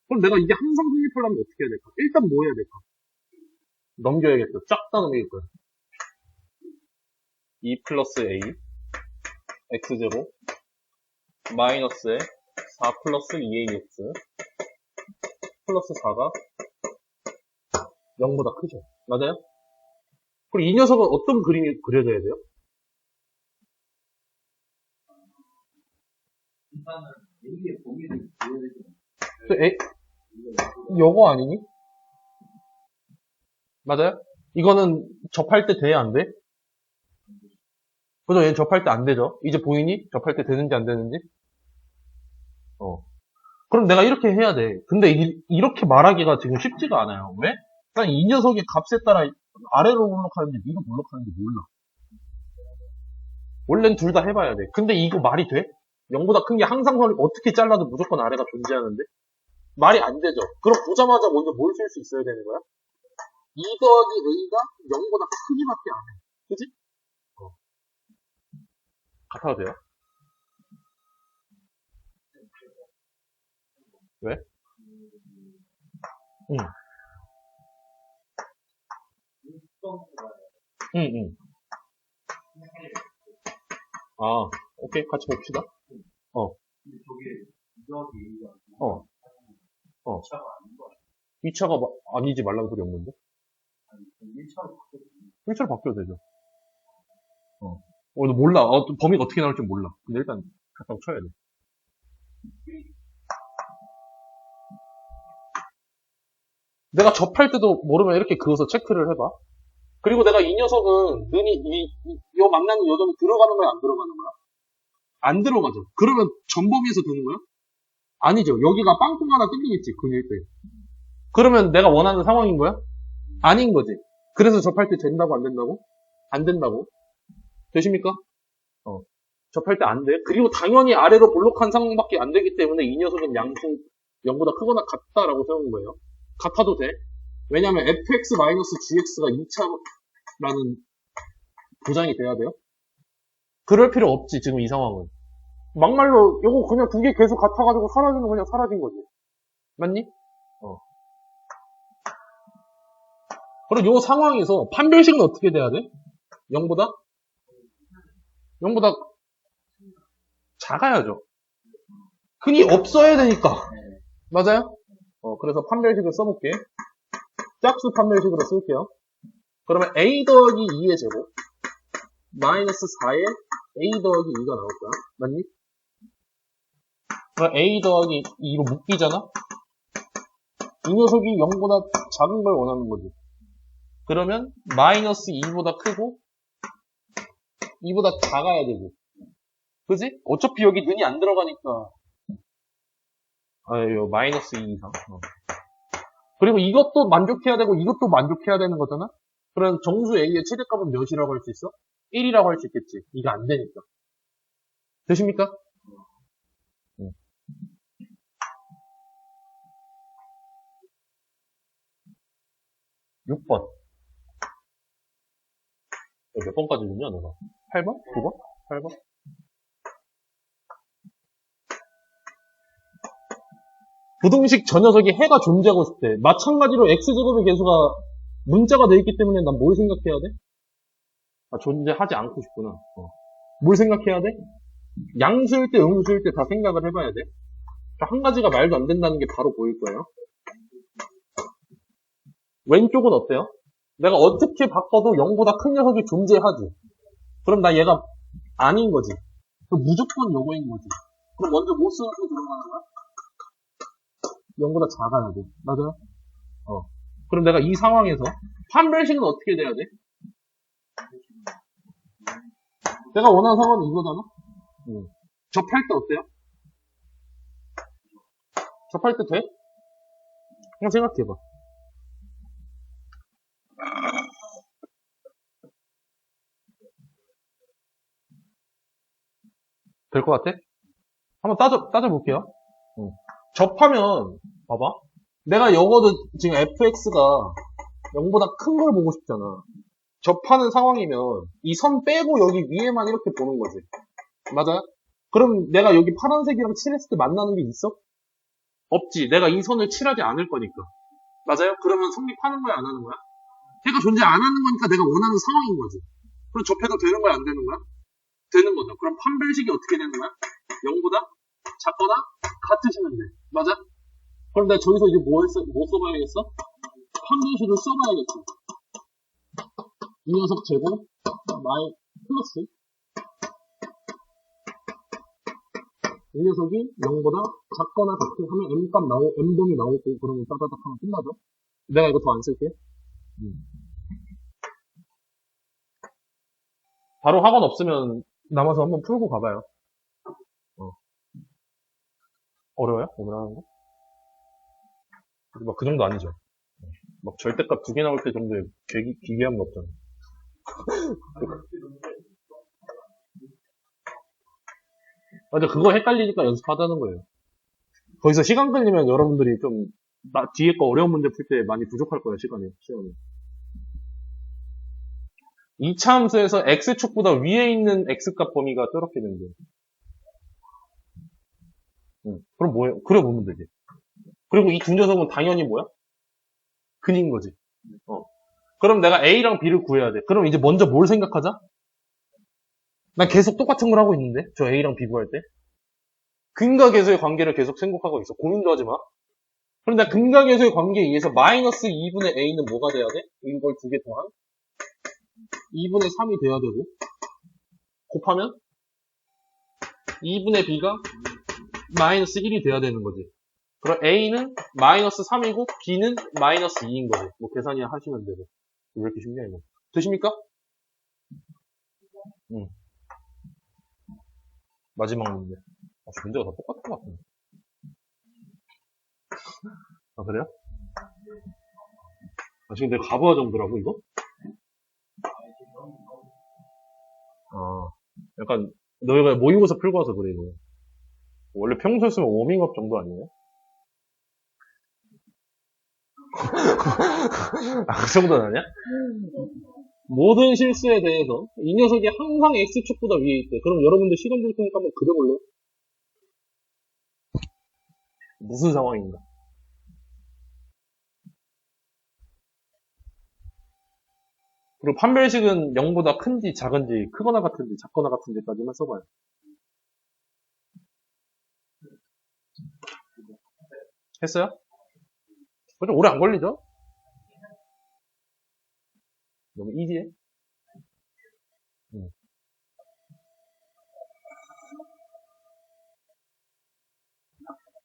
[SPEAKER 1] 그럼 내가 이게 항상 성립하려면 어떻게 해야 될까? 일단 뭐 해야 될까? 넘겨야겠죠. 쫙 다 넘길 거야. 2 플러스 a x제곱 마이너스에 4 플러스 2ax 플러스 4가 0보다 크죠. 맞아요? 그리고 이 녀석은 어떤 그림이 그려져야 돼요?
[SPEAKER 2] 일단은 A의 범위를 그려야 되죠.
[SPEAKER 1] 요거 아니니? 맞아요? 이거는 접할 때 돼야 안 돼? 그죠? 얘는 접할 때 안 되죠? 이제 보이니? 접할 때 되는지 안 되는지? 그럼 내가 이렇게 해야 돼. 근데 이렇게 말하기가 지금 쉽지가 않아요. 왜? 일단 이 녀석의 값에 따라 아래로 볼록하는지 위로 볼록하는지 몰라. 원래는 둘 다 해봐야 돼. 근데 이거 말이 돼? 0보다 큰 게 항상 어떻게 잘라도 무조건 아래가 존재하는데? 말이 안 되죠. 그럼 보자마자 먼저 뭘 쓸 수 있어야 되는 거야? 2 더하기 a가 0보다 크기밖에 안 해. 그지? 같아도 돼요? 왜? 응. 응. 아, 오케이. 같이 봅시다.
[SPEAKER 2] 근데 저게 2 더하기 A가 차가 아닌 거 아니야?
[SPEAKER 1] 2차가 아니지 말라는 소리 없는데?
[SPEAKER 2] 아니, 1차로 바뀌었어.
[SPEAKER 1] 1차로 바뀌어도 되죠. 너 몰라. 범위가 어떻게 나올지 몰라. 근데 일단 갖다 쳐야 돼. 내가 접할 때도 모르면 이렇게 그어서 체크를 해봐. 그리고 내가 이 녀석은 요 만나는 요점이 들어가는 거야, 안 들어가는 거야? 안 들어가죠. 그러면 전범위에서 되는 거야? 아니죠. 여기가 빵꾸가 하나 뚫리겠지, 근일 때. 그러면 내가 원하는 상황인 거야? 아닌 거지. 그래서 접할 때 된다고, 안 된다고? 안 된다고. 되십니까? 접할 때 안 돼. 그리고 당연히 아래로 볼록한 상황밖에 안 되기 때문에 이 녀석은 양쪽 0보다 크거나 같다라고 세우는 거예요. 같아도 돼. 왜냐면 fx-gx가 2차라는 보장이 돼야 돼요. 그럴 필요 없지, 지금 이 상황은. 막말로 이거 그냥 두 개 계속 같아가지고 사라지면 그냥 사라진 거지. 맞니? 그리고 이 상황에서 판별식은 어떻게 돼야 돼? 0보다 작아야죠. 흔히 없어야 되니까. 맞아요? 그래서 판별식을 써볼게. 짝수 판별식으로 쓸게요. 그러면 a 더하기 2의 제곱 마이너스 4에 a 더하기 2가 나올 거야. 맞니? 그럼 a 더하기 2로 묶이잖아? 이 녀석이 0보다 작은 걸 원하는 거지. 그러면 마이너스 2보다 크고 2보다 작아야 되고. 그지? 어차피 여기 눈이 안 들어가니까. 마이너스 2 이상. 그리고 이것도 만족해야 되고 이것도 만족해야 되는 거잖아? 그럼 정수 A의 최대값은 몇이라고 할 수 있어? 1이라고 할 수 있겠지. 이거 안 되니까. 되십니까? 6번. 몇 번까지 있냐, 내가? 8번? 9번? 8번? 부등식 저 녀석이 해가 존재하고 있을 때 마찬가지로 x제곱의 개수가 문자가 돼 있기 때문에 난 뭘 생각해야 돼? 존재하지 않고 싶구나. 뭘 생각해야 돼? 양수일 때 음수일 때 다 생각을 해봐야 돼. 한 가지가 말도 안 된다는 게 바로 보일 거예요. 왼쪽은 어때요? 내가 어떻게 바꿔도 0보다 큰 녀석이 존재하지. 그럼 나 얘가 아닌 거지. 그럼 무조건 요거인 거지. 그럼 먼저 못 쓰고 들어가는 거야? 0보다 작아야 돼. 맞아요? 그럼 내가 이 상황에서 판별식은 어떻게 돼야 돼? 내가 원하는 상황은 이거잖아? 접할 때 어때요? 접할 때 돼? 그냥 생각해봐. 될 것 같아? 한번 따져볼게요. 접하면, 봐봐. 내가 적어도 지금 fx가 0보다 큰 걸 보고 싶잖아. 접하는 상황이면 이 선 빼고 여기 위에만 이렇게 보는 거지. 맞아요? 그럼 내가 여기 파란색이랑 칠했을 때 만나는 게 있어? 없지. 내가 이 선을 칠하지 않을 거니까. 맞아요? 그러면 성립하는 거야, 안 하는 거야? 해가 존재 안 하는 거니까 내가 원하는 상황인 거지. 그럼 접해도 되는 거야, 안 되는 거야? 되는 거죠. 그럼 판별식이 어떻게 되는 거야? 0보다 작거나 같으시면 돼. 맞아? 그럼 내가 저기서 이제 뭐 써봐야겠어? 판별식을 써봐야겠어. 이 녀석 제곱, 플러스. 이 녀석이 0보다 작거나 같고 하면 m분이 나오고, 그러면 따다닥 하면 끝나죠? 내가 이거 더 안 쓸게. 바로 학원 없으면 남아서 한번 풀고 가봐요. 어려워요? 오늘 하는 거? 막 그 정도 아니죠. 막 절대값 2개 나올 때 정도의 기괴함은 없잖아. 맞아, 그거 헷갈리니까 연습하자는 거예요. 거기서 시간 끌리면 여러분들이 좀, 뒤에 거 어려운 문제 풀 때 많이 부족할 거예요, 시간이. 이 차함수에서 x축보다 위에 있는 x값 범위가 저렇게 된대요. 그럼 뭐예요? 그려보면 되지. 그리고 이 두 녀석은 당연히 뭐야? 근인 거지. 그럼 내가 a랑 b를 구해야 돼. 그럼 이제 먼저 뭘 생각하자? 난 계속 똑같은 걸 하고 있는데? 저 a랑 b 구할 때? 근과 계수의 관계를 계속 생각하고 있어. 고민도 하지 마. 그럼 나 근과 계수의 관계에 의해서 마이너스 2분의 a는 뭐가 돼야 돼? 이걸 두 개 더한 2분의 3이 돼야 되고, 곱하면 2분의 b가 마이너스 1이 돼야 되는 거지. 그럼 a는 마이너스 3이고 b는 마이너스 2인 거지. 뭐 계산이 하시면 되고. 왜 이렇게 쉽냐 이거. 되십니까? 응. 마지막 문제. 문제가 다 똑같은 것 같은데. 아, 그래요? 지금 내가 가부하 정도라고, 이거? 약간, 너희가 모의고사 풀고 와서 그래, 이거. 원래 평소였으면 워밍업 정도 아니에요? 그 정도는 아니야? 모든 실수에 대해서 이 녀석이 항상 x축보다 위에 있대. 그럼 여러분들 시간 줄 테니까 한번 그려볼래요? 무슨 상황인가? 그리고 판별식은 0보다 큰지 작은지 크거나 같은지 작거나 같은지까지만 써봐요. 했어요? 좀 오래 안 걸리죠? 너무 이지해?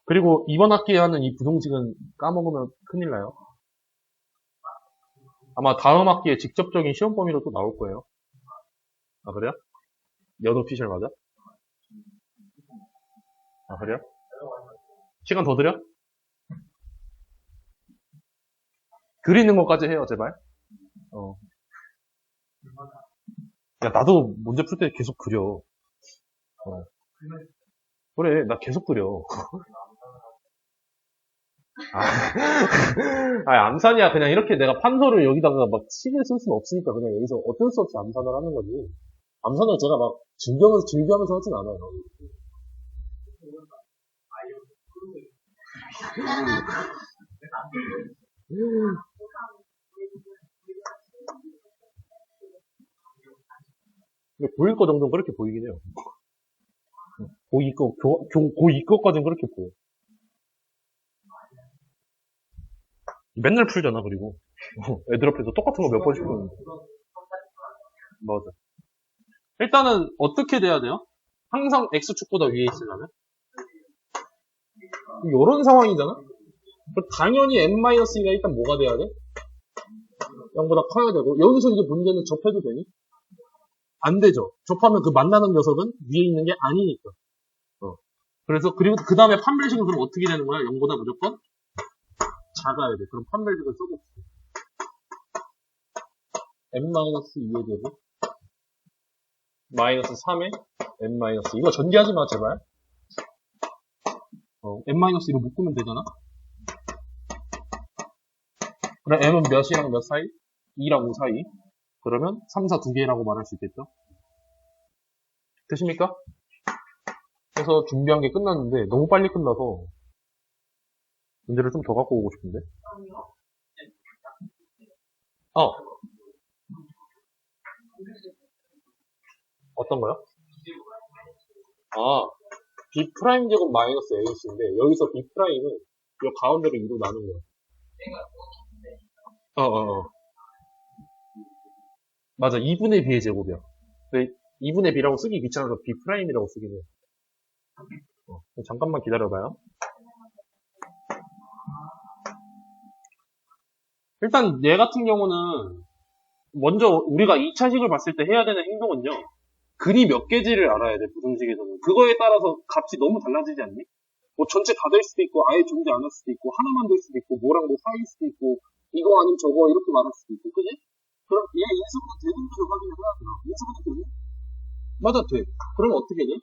[SPEAKER 1] 그리고 이번 학기에 하는 이 부동식은 까먹으면 큰일 나요. 아마 다음 학기에 직접적인 시험 범위로 또 나올 거예요. 아, 그래요? 연오피셜 맞아? 아, 그래요? 시간 더 드려? 그리는 것까지 해요, 제발. 야, 나도 문제 풀 때 계속 그려. 그래, 나 계속 그려. 암산이야. 그냥 이렇게 내가 판서를 여기다가 막 시계 쓸 수는 없으니까 그냥 여기서 어쩔 수 없이 암산을 하는 거지. 암산을 제가 막 즐겨하면서 하진 않아요. 근데 고1 거 정도는 그렇게 보이긴 해요. 고2 거까지는 그렇게 보여. 맨날 풀잖아, 그리고. 애들 앞에서 똑같은 거 몇 번씩 푸는데. 맞아. 일단은 어떻게 돼야 돼요? 항상 x축보다 위에 있으려면? 이런 상황이잖아? 당연히 n-2가 일단 뭐가 돼야 돼? 0보다 커야 되고, 여기서 이제 문제는 접해도 되니? 안 되죠. 접하면 그 만나는 녀석은 위에 있는 게 아니니까. 그래서, 그리고 그 다음에 판별식은 그럼 어떻게 되는 거야? 0보다 무조건 작아야 돼. 그럼 판별식을 써봅시다. n-2의 제곱, 마이너스 3에 n-2. 이거 전개하지 마, 제발. n-2로 묶으면 되잖아? 그럼 m은 몇이랑 몇 사이? 2랑 5 사이. 그러면 3, 4 두 개라고 말할 수 있겠죠? 되십니까? 그래서 준비한 게 끝났는데 너무 빨리 끝나서 문제를 좀 더 갖고 오고 싶은데. 어떤 거요? B 프라임 제곱 마이너스 AC인데 여기서 B 프라임은 이 가운데로 2로 나눈 거야. 맞아. 2분의 B의 제곱이야. 근데 2분의 B라고 쓰기 귀찮아서 B 프라임이라고 쓰긴 해. 잠깐만 기다려봐요. 일단 얘 같은 경우는 먼저 우리가 2차식을 봤을 때 해야 되는 행동은요. 근이 몇 개지를 알아야 돼, 부등식에서는. 그거에 따라서 값이 너무 달라지지 않니? 뭐 전체 다 될 수도 있고 아예 존재 안 할 수도 있고 하나만 될 수도 있고 뭐랑 뭐 사이일 수도 있고 이거 아니면 저거 이렇게 말할 수도 있고 그지? 그럼 얘 인수분해 되는지를 확인을 해야 돼요. 인수분해 되니? 맞아 돼. 그러면 어떻게 돼?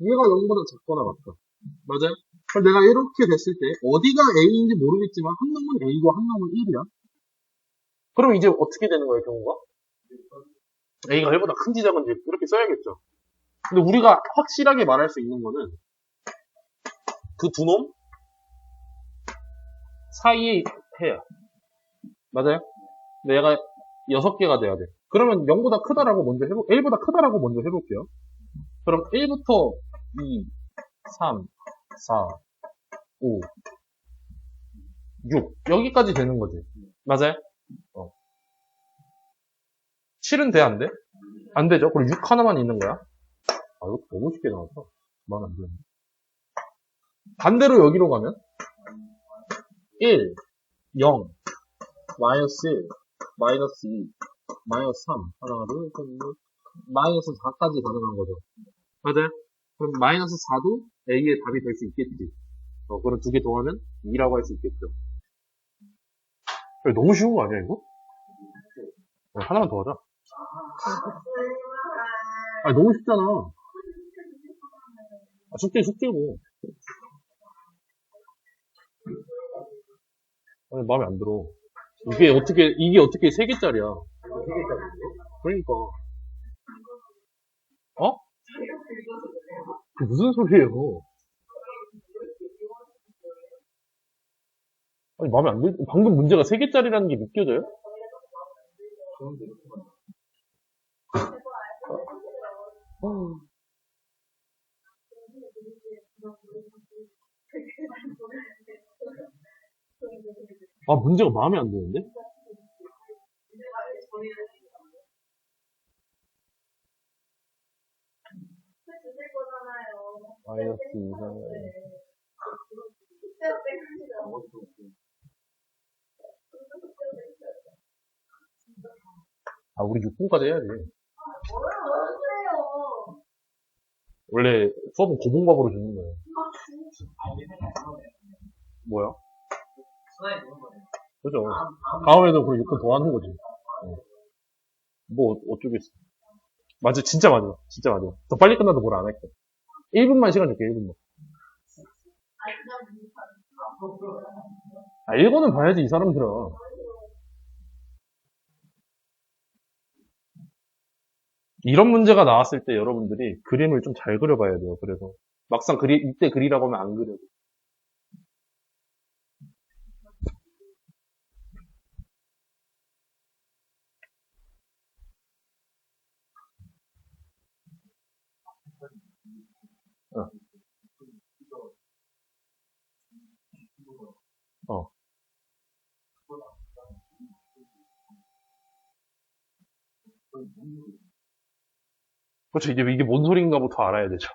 [SPEAKER 1] 얘가 0보다 작거나 같다. 맞아요? 그럼 내가 이렇게 됐을 때 어디가 A인지 모르겠지만 한 놈은 A고 한 놈은 1이야. 그럼 이제 어떻게 되는 거예요 경우가? A가 1보다 큰지 작은지 이렇게 써야겠죠. 근데 우리가 확실하게 말할 수 있는 거는 그 두 놈 사이에 해요. 맞아요? 근데 얘가 6개가 돼야 돼. 그러면 0보다 크다라고 먼저 1보다 크다라고 먼저 해볼게요. 그럼 1부터 2, 3, 4, 5, 6 여기까지 되는 거지. 맞아요? 7은 돼, 안 돼? 안 되죠? 그럼 6 하나만 있는 거야? 아, 이거 너무 쉽게 나왔어. 말 안 되는데. 반대로 여기로 가면 1, 0, 마이너스 1, 마이너스 2, 마이너스 3, 하나, 둘, 셋, 넷, 마이너스 4까지 가능한 거죠. 맞아요? 그럼 마이너스 4도 A의 답이 될 수 있겠지. 그럼 두 개 더하면 2라고 할 수 있겠죠. 너무 쉬운 거 아니야, 이거? 하나만 더 하자. 아니, 너무 쉽잖아. 숙제고. 아니, 마음에 안 들어. 이게 어떻게 3개짜리야. 3개짜리인데? 그러니까. 그게 무슨 소리예요? 아니, 마음에 안 들, 방금 문제가 3개짜리라는 게 느껴져요? 문제가 마음에 안 드는데? 마이너스 2, 3, 우리 6분까지 해야지. 원래 수업은 고분밥으로 주는 거예요. 뭐야? 그죠. 다음에도 그럼 6분 더 하는 거지. 뭐, 어쩌겠어. 맞아, 진짜 맞아. 더 빨리 끝나도 뭘 안 할게. 1분만 시간 줄게, 1분만. 읽어는 봐야지, 이 사람들아. 이런 문제가 나왔을 때 여러분들이 그림을 좀 잘 그려봐야 돼요. 그래서 막상 이때 그리라고 하면 안 그려도. 그렇죠. 이게 뭔 소린가부터 알아야 되죠.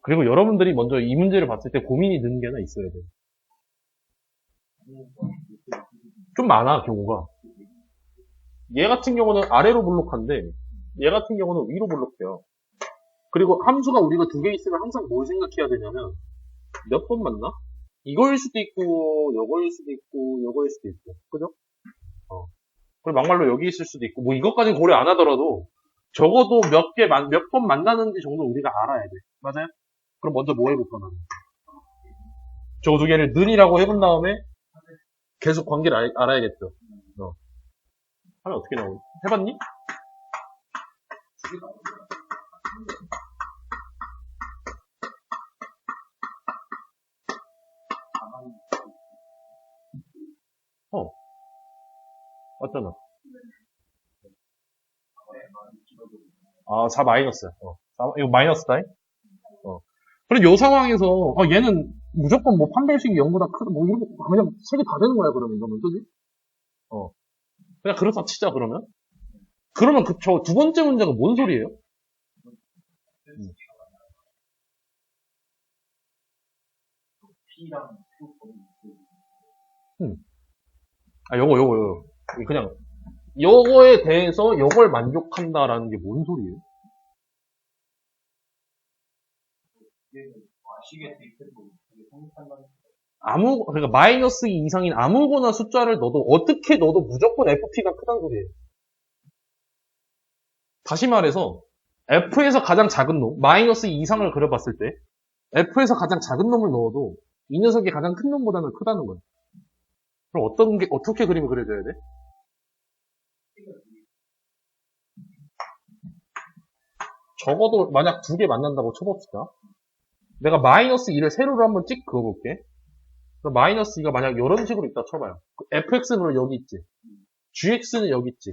[SPEAKER 1] 그리고 여러분들이 먼저 이 문제를 봤을 때 고민이 드는 게 하나 있어야 돼요. 좀 많아, 경우가. 얘 같은 경우는 아래로 블록한데, 얘 같은 경우는 위로 블록해요. 그리고 함수가 우리가 두 개 있으면 항상 뭘 생각해야 되냐면, 몇 번 맞나? 이거일 수도 있고, 요거일 수도 있고, 요거일 수도 있고. 그죠? 그리고 막말로 여기 있을 수도 있고, 뭐 이것까지는 고려 안 하더라도, 적어도 몇 번 만나는지 정도 우리가 알아야 돼. 맞아요? 그럼 먼저 뭐 해볼 거나. 저거 두 개를 는이라고 해본 다음에, 계속 관계를 알아야겠죠. 하면 어떻게 나오지? 해봤니?
[SPEAKER 2] 가만히
[SPEAKER 1] 맞잖아.
[SPEAKER 2] 과거에만 길어도
[SPEAKER 1] 아, 4 마이너스야. 이거 마이너스다. 그럼 요 상황에서, 얘는 무조건 뭐 판별식이 0보다 크다, 뭐 이런 거, 그냥 3개 다 되는 거야, 그러면 이거는, 그지? 그냥 그렇다 치자, 그러면. 그러면 저 두 번째 문제가 뭔 소리예요?
[SPEAKER 2] P랑 Q 거리
[SPEAKER 1] 요거. 그냥, 요거에 대해서 요걸 만족한다라는 게 뭔 소리예요?
[SPEAKER 2] 아시게 대입해도 성립한다는
[SPEAKER 1] 그러니까 마이너스 2 이상인 아무거나 숫자를 넣어도, 어떻게 넣어도 무조건 FP가 크다는 소리예요. 다시 말해서, F에서 가장 작은 놈, 마이너스 2 이상을 그려봤을 때, F에서 가장 작은 놈을 넣어도, 이 녀석이 가장 큰 놈보다는 크다는 거예요. 그럼 어떻게 그림을 그려줘야 돼? 적어도 만약 두 개 만난다고 쳐봅시다. 내가 마이너스 2를 세로로 한번 찍 그어볼게. 마이너스 2가 만약 이런 식으로 있다 쳐봐요. fx는 여기 있지. gx는 여기 있지.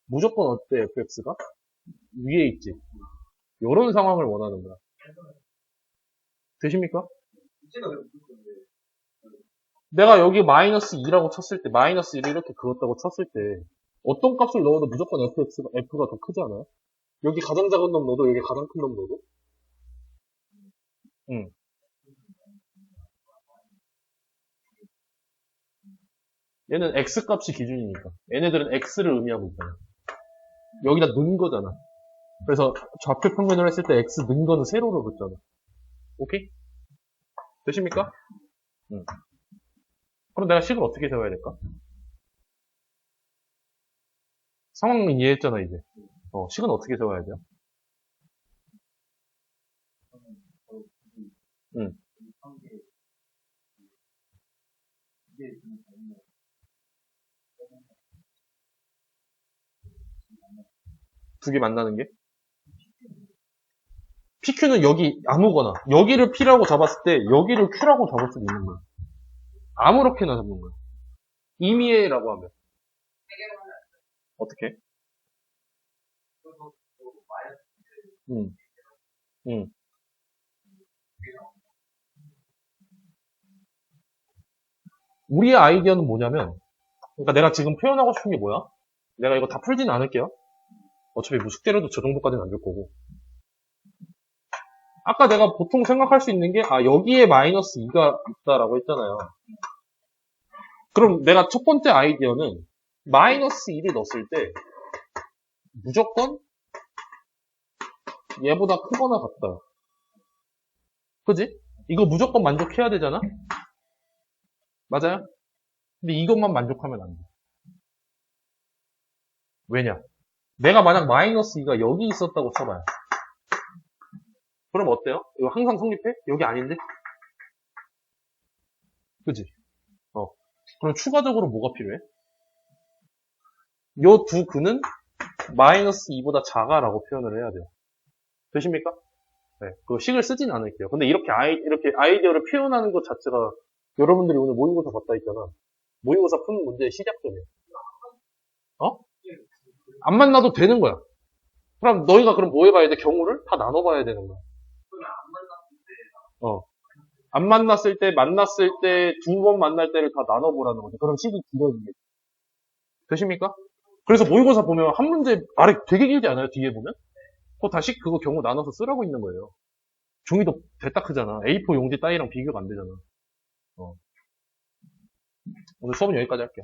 [SPEAKER 1] 무조건 어때, fx가? 위에 있지. 이런 상황을 원하는 거야. 되십니까? 내가 여기 마이너스 2라고 쳤을 때, 마이너스 1을 이렇게 그었다고 쳤을 때, 어떤 값을 넣어도 무조건 f가 더 크지 않아요? 여기 가장 작은 놈 넣어도 여기 가장 큰 놈 넣어도? 응. 얘는 x 값이 기준이니까. 얘네들은 x를 의미하고 있잖아. 여기다 넣은 거잖아. 그래서 좌표 평면을 했을 때 x 넣은 거는 세로로 긋잖아. 오케이? 되십니까? 응. 그럼 내가 식을 어떻게 세워야 될까? 상황은 이해했잖아, 이제. 식은 어떻게 세워야 돼요? 응. 두 개 만나는 게? PQ는 여기 아무거나 여기를 P라고 잡았을 때 여기를 Q라고 잡을 수도 있는 거야. 아무렇게나 잡는 거야. 임의라고 하면 어떻게? 응. 우리의 아이디어는 뭐냐면, 그러니까 내가 지금 표현하고 싶은 게 뭐야? 내가 이거 다 풀지는 않을게요. 어차피 뭐 숙제로도 저 정도까지는 안 줄 거고. 아까 내가 보통 생각할 수 있는 게, 여기에 마이너스 2가 있다라고 했잖아요. 그럼 내가 첫 번째 아이디어는 마이너스 2를 넣었을 때 무조건 얘보다 크거나 같다. 그지? 이거 무조건 만족해야 되잖아? 맞아요? 근데 이것만 만족하면 안 돼. 왜냐? 내가 만약 마이너스 2가 여기 있었다고 쳐봐요. 그럼 어때요? 이거 항상 성립해? 여기 아닌데? 그지? 그럼 추가적으로 뭐가 필요해? 요 두 근은 마이너스 2보다 작아라고 표현을 해야 돼요. 되십니까? 네. 그 식을 쓰진 않을게요. 근데 이렇게 아이디어를 표현하는 것 자체가 여러분들이 오늘 모의고사 봤다 했잖아. 모의고사 푸는 문제의 시작점이야. 안 만나도 되는 거야. 그럼 너희가 그럼 뭐 해봐야 돼? 경우를 다 나눠봐야 되는 거야. 안 만났을 때, 만났을 때, 두 번 만날 때를 다 나눠보라는 거죠. 그럼 식이 길어지게. 되십니까? 그래서 모의고사 보면 한 문제 아래 되게 길지 않아요? 뒤에 보면? 그거 다시 그거 경우 나눠서 쓰라고 있는 거예요. 종이도 대딱 크잖아. A4 용지 따위랑 비교가 안 되잖아. 오늘 수업은 여기까지 할게요.